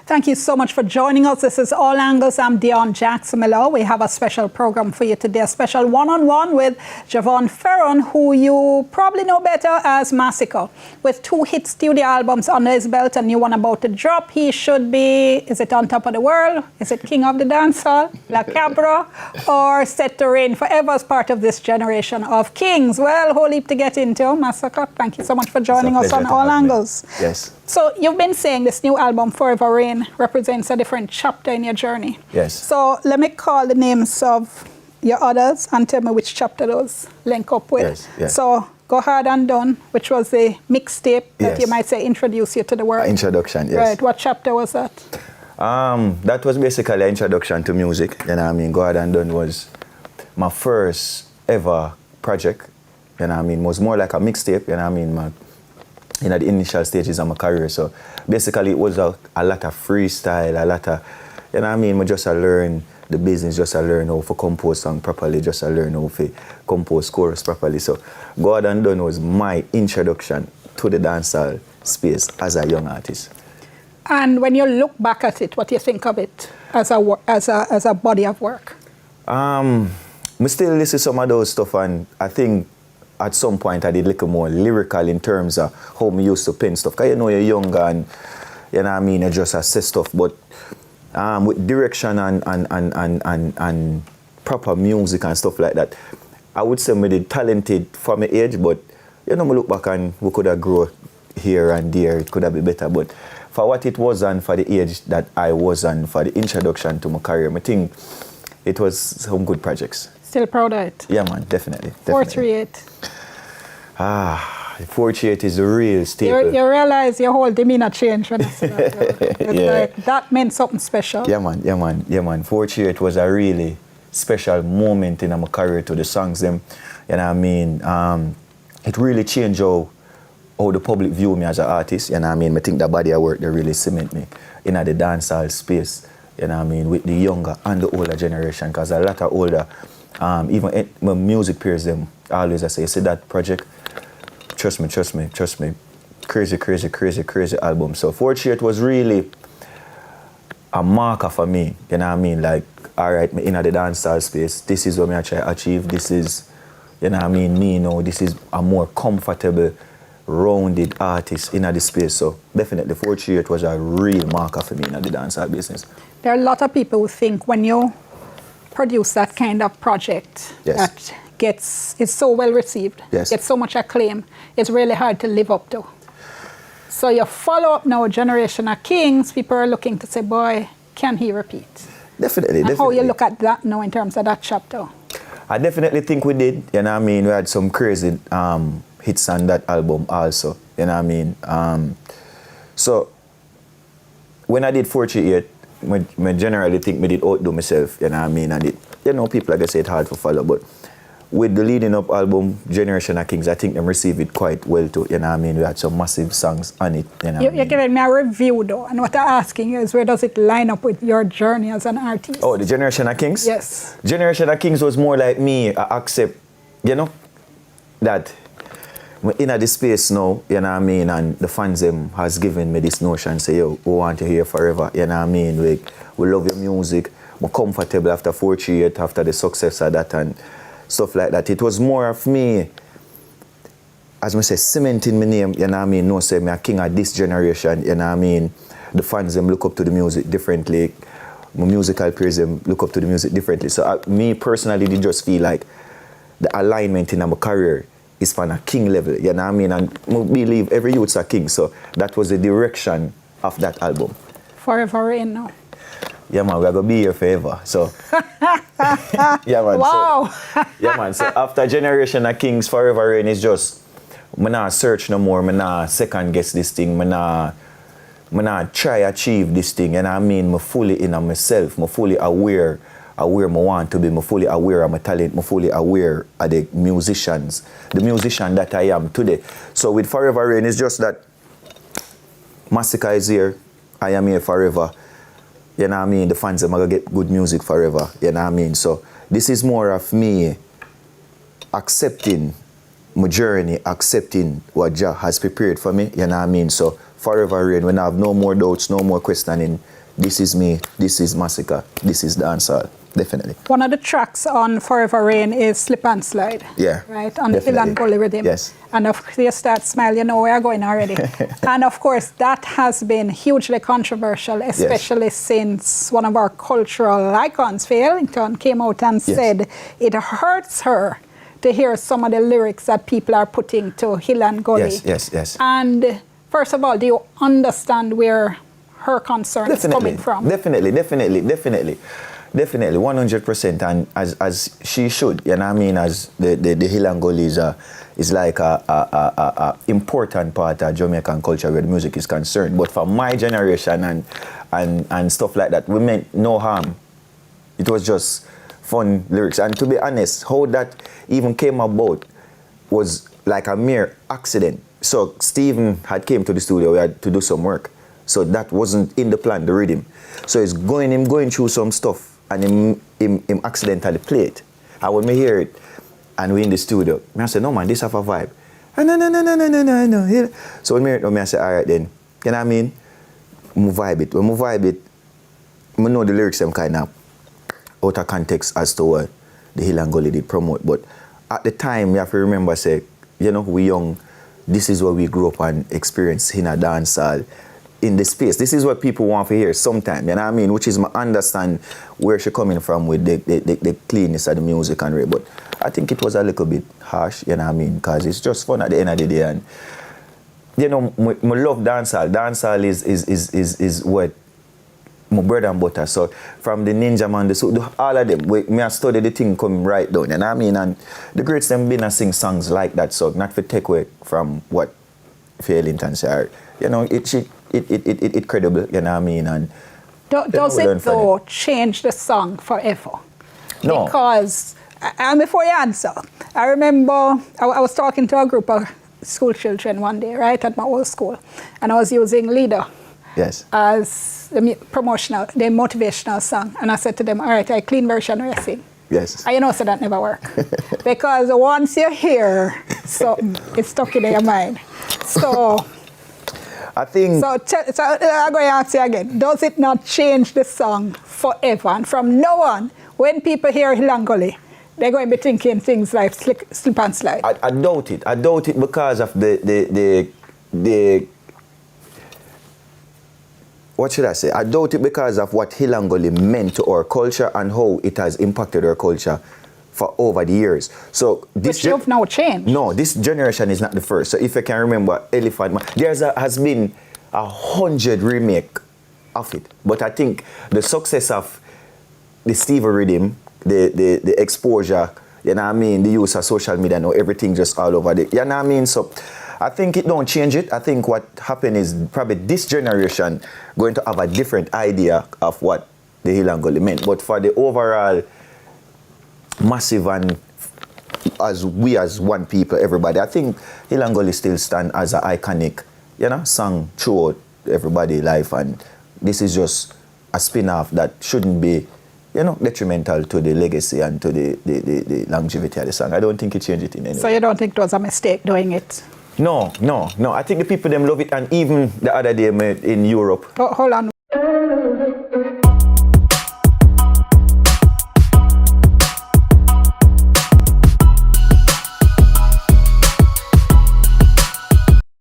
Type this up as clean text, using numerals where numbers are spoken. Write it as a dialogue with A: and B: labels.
A: Thank you so much for joining us. This is All Angles. I'm Dion Jackson Miller. We have a special program for you today, a special one-on-one with Javon Ferron, who you probably know better as Masicka. With 2 hit studio albums under his belt, a new one about to drop, he should be, is it on top of the world? Is it king of the dancehall, La Cabra, or set to reign forever as part of this generation of kings? Well, whole heap to get into. Masicka, thank you so much for joining us on All Angles.
B: Yes.
A: So you've been saying this new album, Forever Rain, represents a different chapter in your journey.
B: Yes.
A: So let me call the names of your others and tell me which chapter those link up with.
B: Yes, yes.
A: So Go Hard and Done, which was the mixtape that
B: Yes.
A: you might say introduced you to the world.
B: Introduction, yes.
A: Right. What chapter was that?
B: That was basically an introduction to music. You know what I mean? Go Hard and Done was my first ever project. You know what I mean? It was more like a mixtape, you know what I mean? In the initial stages of my career. So basically it was a lot of freestyle, a lot of, you know what I mean? I just learn the business, just learn how to compose song properly, just learn how to compose chorus properly. So Go Hard and Done was my introduction to the dancehall space as a young artist.
A: And when you look back at it, what do you think of it as a body of work?
B: I still listen to some of those stuff, and I think at some point I did a little more lyrical in terms of how me used to pen stuff. Because you know you're younger and you know what I mean, you just assess stuff. But with direction and proper music and stuff like that, I would say me did talented for my age, but you know, me look back and we could have grown here and there, it could have been better. But for what it was and for the age that I was and for the introduction to my career, I think it was some good projects.
A: Still proud of it?
B: Yeah, man, definitely.
A: 438.
B: 438 is a real staple.
A: You realize your whole demeanor changed when I said that.
B: Yeah.
A: Like, that meant something special.
B: Yeah, man. 438 was a really special moment in my career to the songs them. You know what I mean? It really changed how the public view me as an artist. You know what I mean? I think the body of work, they really cement me in the dancehall space. You know what I mean? With the younger and the older generation. Because a lot of older, even my music peers, them always I say, you see that project? Trust me. Crazy album. So 438 was really a marker for me. You know what I mean? Like, all right, me in the dancehall space, this is what I try to achieve. This is, you know what I mean, me, you know, this is a more comfortable, rounded artist in the space. So definitely 438 was a real marker for me in the dancehall business.
A: There are a lot of people who think when you produce that kind of project
B: Yes.
A: that is so well received,
B: Yes.
A: gets so much acclaim, it's really hard to live up to. So you follow up now, Generation of Kings, people are looking to say, boy, can he repeat?
B: Definitely.
A: How you look at that now in terms of that chapter?
B: I definitely think we did, you know what I mean? We had some crazy hits on that album also, you know what I mean? So when I did 438, I generally think I did outdo myself, you know what I mean? And you know, people like I say it's hard to follow, but with the leading up album, Generation of Kings, I think them receive it quite well too, you know what I mean? We had some massive songs on it, you know what I mean? You're
A: giving me a review though, and what I'm asking you is where does it line up with your journey as an artist?
B: Oh, the Generation of Kings?
A: Yes.
B: Generation of Kings was more like me, I accept, you know, that we're in the space now, you know what I mean, and the fans them has given me this notion, say, yo, we want you here forever, you know what I mean, we love your music, we're comfortable after 438, after the success of that and stuff like that. It was more of me, as I say, cementing my name, you know what I mean, no say me a king of this generation, you know what I mean, the fans them look up to the music differently, my musical peers them look up to the music differently, so me personally did just feel like the alignment in my career is from a king level, you know what I mean? And I believe every youth's a king, so that was the direction of that album.
A: Forever Rain now.
B: Yeah, man, we're going to be here forever, so. Yeah, man.
A: Wow.
B: So, yeah, man, so after Generation of Kings, Forever Rain is just, I'm not search no more, I'm not second guess this thing, I'm not try achieve this thing, and I mean, I'm fully in myself, I'm fully aware of where I want to be, I'm fully aware of my talent, I'm fully aware of the musician that I am today. So with Forever Rain, it's just that Masicka is here, I am here forever. You know what I mean? The fans are going to get good music forever. You know what I mean? So this is more of me accepting my journey, accepting what Jah has prepared for me. You know what I mean? So forever reign. When I have no more doubts, no more questioning. This is me, this is Masicka, this is dancehall. Definitely.
A: One of the tracks on Forever Rain is Slip and Slide.
B: Yeah.
A: Right? On the Hill and Gully rhythm.
B: Yes.
A: And if you start smile, you know where you're going already. And of course, that has been hugely controversial, especially since one of our cultural icons, Faye Ellington, came out and said it hurts her to hear some of the lyrics that people are putting to Hill and Gully.
B: Yes.
A: And first of all, do you understand where her concern is coming from?
B: Definitely, 100%, and as she should, you know what I mean, as the Hill and Gully is like a important part of Jamaican culture where the music is concerned. But for my generation and stuff like that, we meant no harm. It was just fun lyrics. And to be honest, how that even came about was like a mere accident. So Stephen had came to the studio, we had to do some work. So that wasn't in the plan, the rhythm. So him going through some stuff, and him accidentally play it. And when we hear it, and we in the studio, I say, no man, this have a vibe. No. So when we hear it, I say, all right then, you know what I mean? We vibe it. When we vibe it, I know the lyrics them kind of out of context as to what the Hill and Gully did promote. But at the time, you have to remember, say, you know, we young, this is what we grew up and experienced in a dancehall. In the space. This is what people want to hear sometimes, you know what I mean? Which is, I understand where she's coming from with the cleanness of the music and rap. But I think it was a little bit harsh, you know what I mean? Because it's just fun at the end of the day. And, you know, I love dancehall. Dancehall is what my bread and butter. So from the Ninja Man, all of them, I study the thing coming right down, you know what I mean? And the greats them been and sing songs like that, so not to take away from what Faye Ellington said. You know, it credible, you know what I mean? And
A: does it though change the song forever?
B: No.
A: Because, and before you answer, I remember I was talking to a group of school children one day, right, at my old school, and I was using Leader as the motivational song, and I said to them, all right, I clean version where I sing.
B: Yes.
A: And you know, so that never work. Because once you hear something, it's stuck in your mind. So
B: I think...
A: So I'm going to ask you again. Does it not change the song forever? And from now on, when people hear Hill and Gully, they're going to be thinking things like Slip and Slide.
B: I doubt it. I doubt it because of the what should I say? I doubt it because of what Hill and Gully meant to our culture and how it has impacted our culture for over the years. So this
A: you've now changed.
B: No, this generation is not the first. So if I can remember Elephant Man, has been 100 remake of it. But I think the success of the Stevie rhythm, the exposure, you know what I mean, the use of social media, now everything just all over the, you know what I mean? So I think it don't change it. I think what happened is probably this generation going to have a different idea of what the Hill and Gully meant. But for the overall massive and as one people, everybody, I think Hill and Gully still stand as an iconic, you know, song throughout everybody's life. And this is just a spin-off that shouldn't be, you know, detrimental to the legacy and to the longevity of the song. I don't think it changed it in any way.
A: So you don't think it was a mistake doing it?
B: No. I think the people them love it, and even the other day in Europe.
A: Hold on.